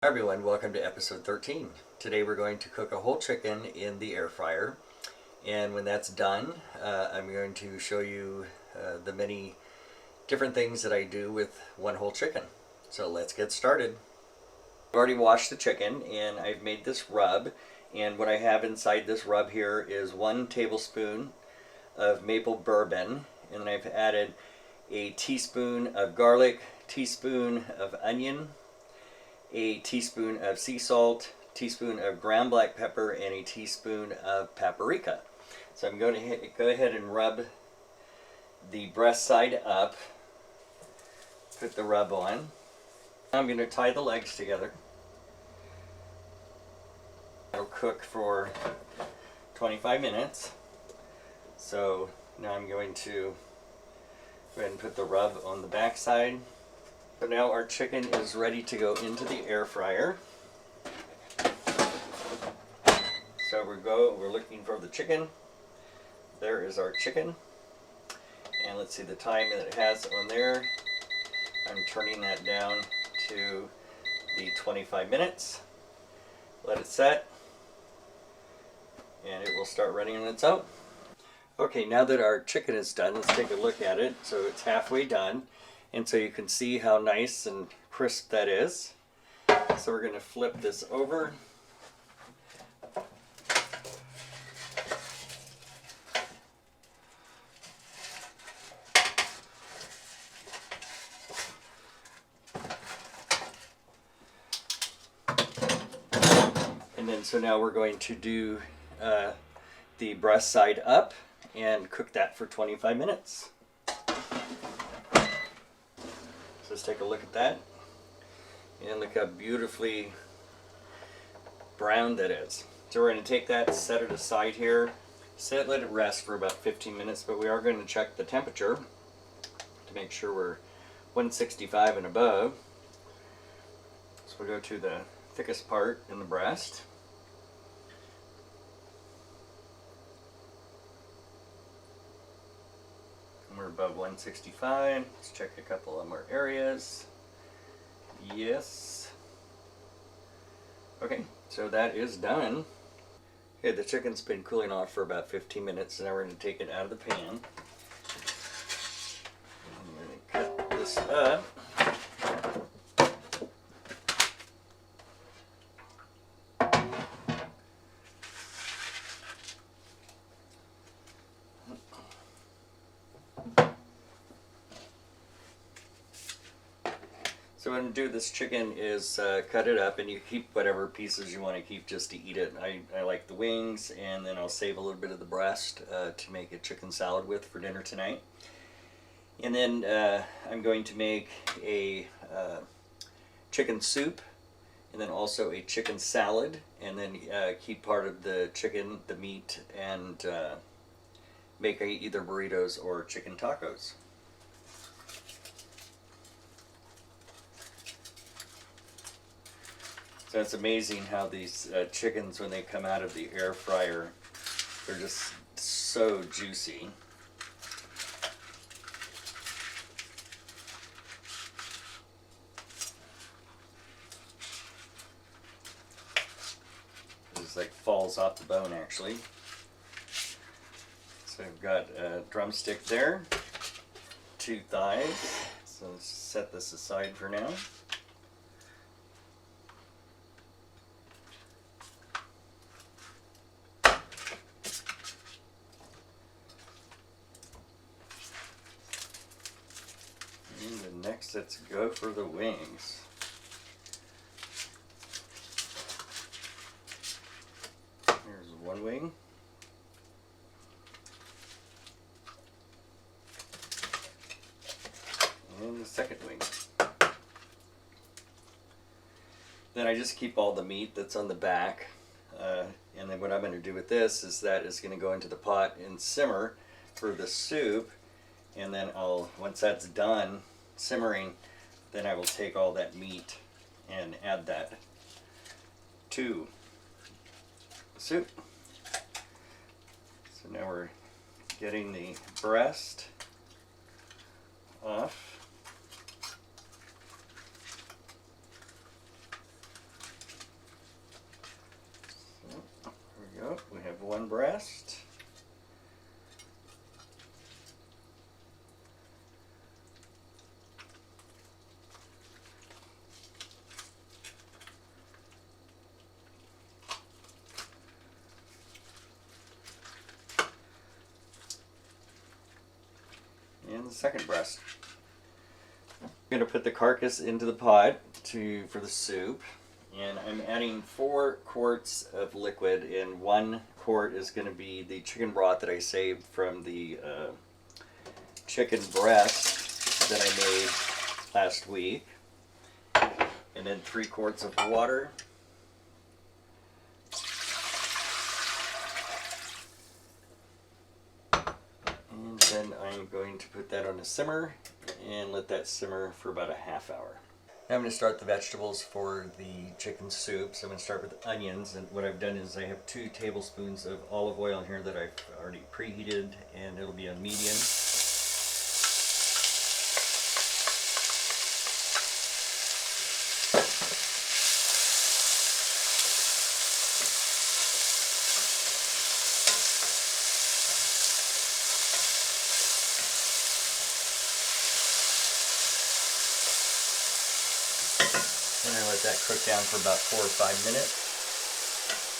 Hi everyone, welcome to episode 13. Today we're going to cook a whole chicken in the air fryer, and when that's done I'm going to show you the many different things that I do with one whole chicken. So let's get started. I've already washed the chicken and I've made this rub, and what I have inside this rub here is 1 tablespoon of maple bourbon, and then I've added a teaspoon of garlic, teaspoon of onion, a teaspoon of sea salt, teaspoon of ground black pepper, and a teaspoon of paprika. So I'm going to go ahead and rub the breast side up, put the rub on. I'm going to tie the legs together. It'll cook for 25 minutes. So now I'm going to go ahead and put the rub on the back side. So now our chicken is ready to go into the air fryer. So we're looking for the chicken. There is our chicken. And let's see the time that it has on there. I'm turning that down to the 25 minutes. Let it set. And it will start running on its own. Okay, now that our chicken is done, let's take a look at it. So it's halfway done. And so you can see how nice and crisp that is. So we're going to flip this over. And then so now we're going to do the breast side up and cook that for 25 minutes. Let's take a look at that, and look how beautifully brown that is. So we're going to take that, set it aside here, let it rest for about 15 minutes, but we are going to check the temperature to make sure we're 165 and above. So we'll go to the thickest part in the breast. We're above 165. Let's check a couple of more areas. Yes. Okay, so that is done. Okay, the chicken's been cooling off for about 15 minutes, so now we're going to take it out of the pan. I'm going to cut this up. So what I'm going to do with this chicken is cut it up, and you keep whatever pieces you want to keep just to eat it. I like the wings, and then I'll save a little bit of the breast to make a chicken salad with for dinner tonight. And then I'm going to make a chicken soup, and then also a chicken salad, and then keep part of the chicken, the meat, and make either burritos or chicken tacos. So it's amazing how these chickens, when they come out of the air fryer, they're just so juicy. It just like falls off the bone actually. So I've got a drumstick there, 2 thighs. So let's set this aside for now. Next, let's go for the wings. Here's one wing. And the second wing. Then I just keep all the meat that's on the back. And then what I'm going to do with this is that it's going to go into the pot and simmer for the soup. And then once that's done simmering, then I will take all that meat and add that to the soup. So now we're getting the breast off. one breast. And the second breast. I'm going to put the carcass into the pot for the soup, and I'm adding 4 quarts of liquid, and 1 quart is going to be the chicken broth that I saved from the chicken breast that I made last week, and then 3 quarts of water. Then I'm going to put that on a simmer and let that simmer for about a half hour. Now I'm going to start the vegetables for the chicken soup. So I'm going to start with onions, and what I've done is I have 2 tablespoons of olive oil in here that I've already preheated, and it'll be a medium. And I let that cook down for about 4 or 5 minutes.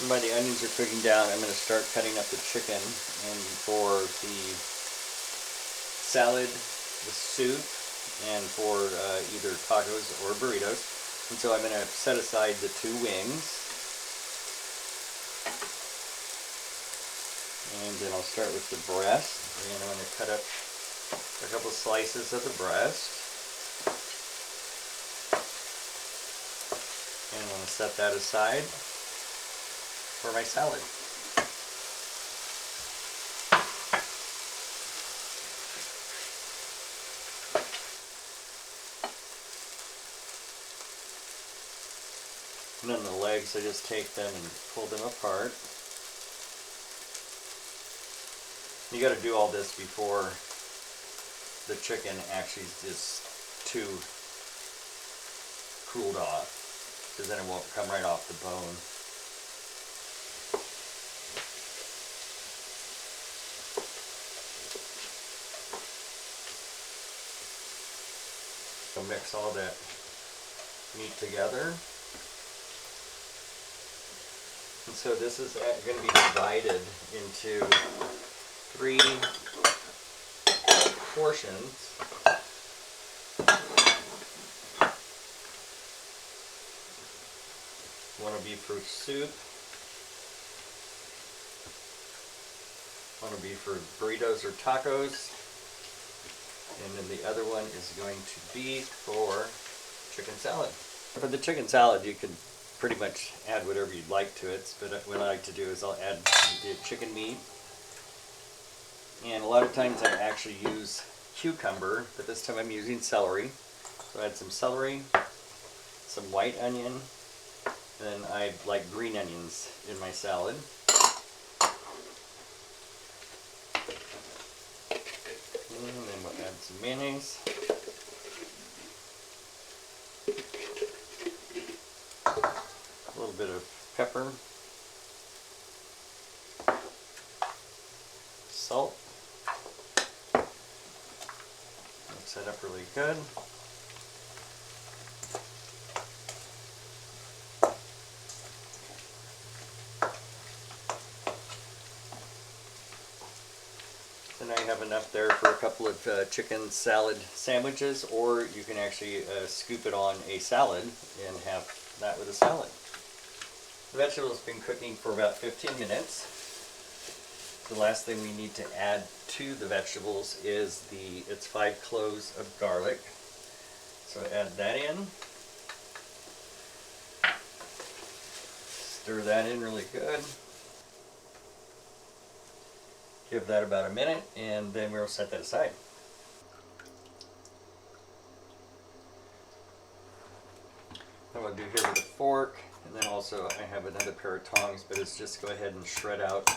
And while the onions are cooking down, I'm going to start cutting up the chicken. And for the salad, the soup, and for either tacos or burritos. And so I'm going to set aside the 2 wings. And then I'll start with the breast. And I'm going to cut up a couple slices of the breast. And I'm going to set that aside for my salad. And then the legs, I just take them and pull them apart. You got to do all this before the chicken actually is too cooled off, because then it won't come right off the bone. So mix all that meat together. And so this is going to be divided into 3 portions. One will be for soup, one will be for burritos or tacos, and then the other one is going to be for chicken salad. For the chicken salad, you can pretty much add whatever you'd like to it, but what I like to do is I'll add the chicken meat, and a lot of times I actually use cucumber, but this time I'm using celery. So I add some celery, some white onion, and I like green onions in my salad. And then we'll add some mayonnaise. A little bit of pepper. Salt. Mix that up really good. And I have enough there for a couple of chicken salad sandwiches, or you can actually scoop it on a salad and have that with a salad. The vegetables have been cooking for about 15 minutes. The last thing we need to add to the vegetables is it's 5 cloves of garlic. So add that in. Stir that in really good. Give that about a minute, and then we'll set that aside. What I'll do here with a fork, and then also I have another pair of tongs, but it's just go ahead and shred out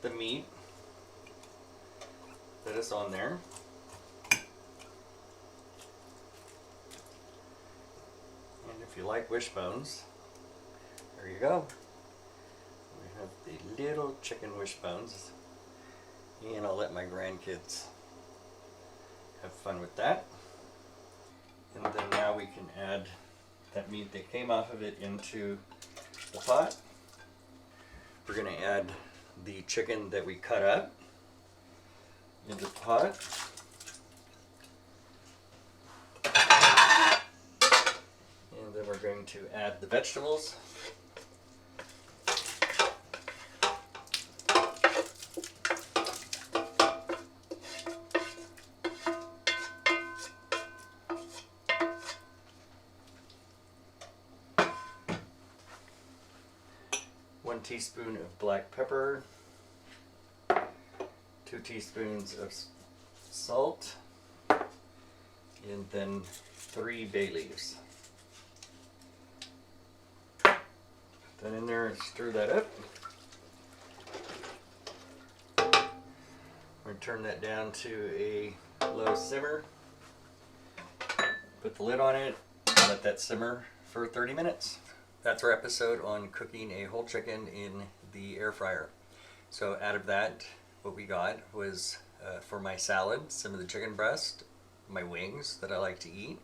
the meat that is on there. And if you like wishbones, there you go. We have the little chicken wishbones, and I'll let my grandkids have fun with that. And then now we can add that meat that came off of it into the pot. We're going to add the chicken that we cut up into the pot. And then we're going to add the vegetables. One teaspoon of black pepper, 2 teaspoons of salt, and then 3 bay leaves. Put that in there and stir that up. I'm going to turn that down to a low simmer. Put the lid on it and let that simmer for 30 minutes. That's our episode on cooking a whole chicken in the air fryer. So out of that, what we got was for my salad, some of the chicken breast, my wings that I like to eat.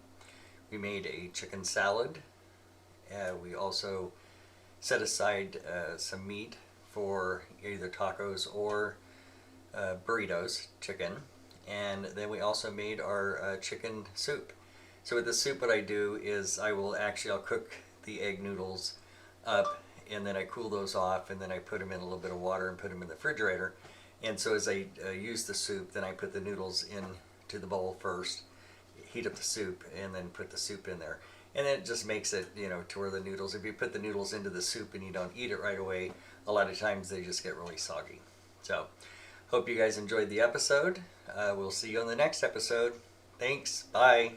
We made a chicken salad. We also set aside some meat for either tacos or burritos, chicken. And then we also made our chicken soup. So with the soup, what I do is I'll cook the egg noodles up, and then I cool those off, and then I put them in a little bit of water and put them in the refrigerator. And so as I use the soup, then I put the noodles into the bowl first, heat up the soup, and then put the soup in there. And then it just makes it, to where the noodles, if you put the noodles into the soup and you don't eat it right away, a lot of times they just get really soggy. So hope you guys enjoyed the episode. We'll see you on the next episode. Thanks. Bye.